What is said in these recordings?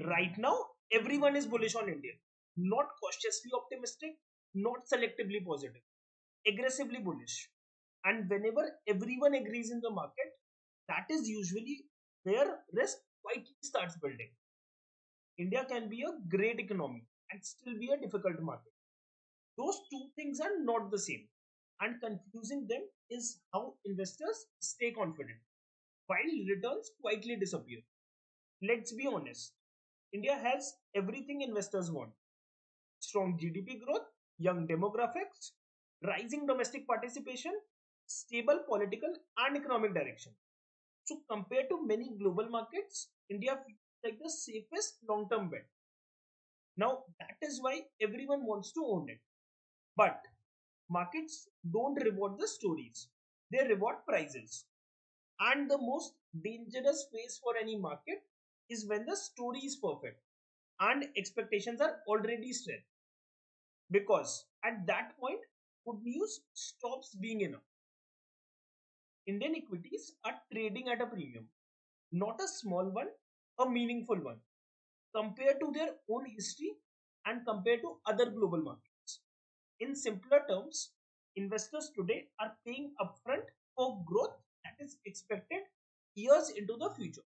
Right now, everyone is bullish on India. Not cautiously optimistic, not selectively positive, aggressively bullish. And whenever everyone agrees in the market, that is usually where risk quietly starts building. India can be a great economy and still be a difficult market. Those two things are not the same, and confusing them is how investors stay confident while returns quietly disappear. Let's be honest, India has everything investors want: strong GDP growth, young demographics, rising domestic participation, stable political and economic direction. So, compared to many global markets, India feels like the safest long term bet. Now, that is why everyone wants to own it. But markets don't reward the stories, they reward prices. And the most dangerous phase for any market is when the story is perfect and expectations are already set. Because at that point, good news stops being enough. Indian equities are trading at a premium, not a small one, a meaningful one, compared to their own history and compared to other global markets. In simpler terms, investors today are paying upfront for growth that is expected years into the future.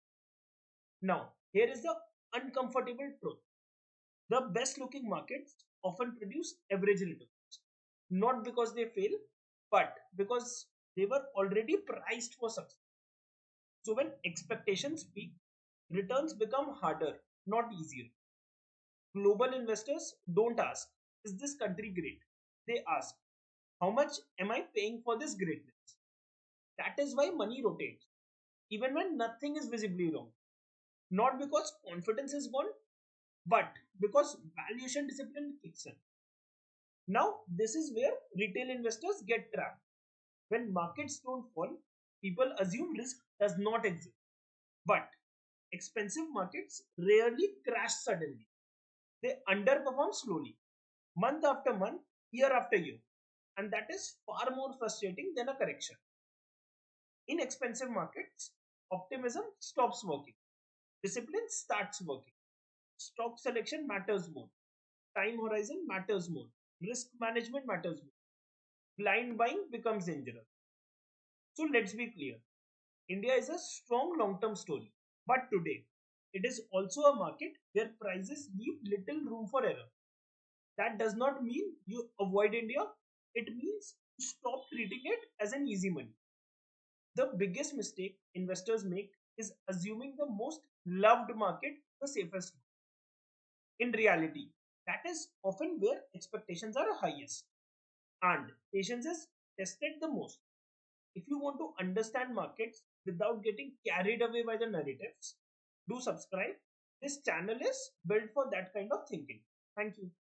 Now, here is the uncomfortable truth: the best looking markets often produce average returns, not because they fail, but because they were already priced for success. So, when expectations peak, returns become harder, not easier. Global investors don't ask, is this country great? They ask, how much am I paying for this greatness? That is why money rotates, even when nothing is visibly wrong. Not because confidence is gone, but because valuation discipline kicks in. Now, this is where retail investors get trapped. When markets don't fall, people assume risk does not exist. But expensive markets rarely crash suddenly. They underperform slowly, month after month, year after year. And that is far more frustrating than a correction. In expensive markets, optimism stops working, discipline starts working, stock selection matters more, time horizon matters more, risk management matters more, blind buying becomes dangerous. So let's be clear: India is a strong long term story, but today it is also a market where prices leave little room for error. That does not mean you avoid India, it means you stop treating it as an easy money. The biggest mistake investors make is assuming the most loved market the safest. In reality, that is often where expectations are highest and patience is tested the most. If you want to understand markets without getting carried away by the narratives, do subscribe. This channel is built for that kind of thinking. Thank you.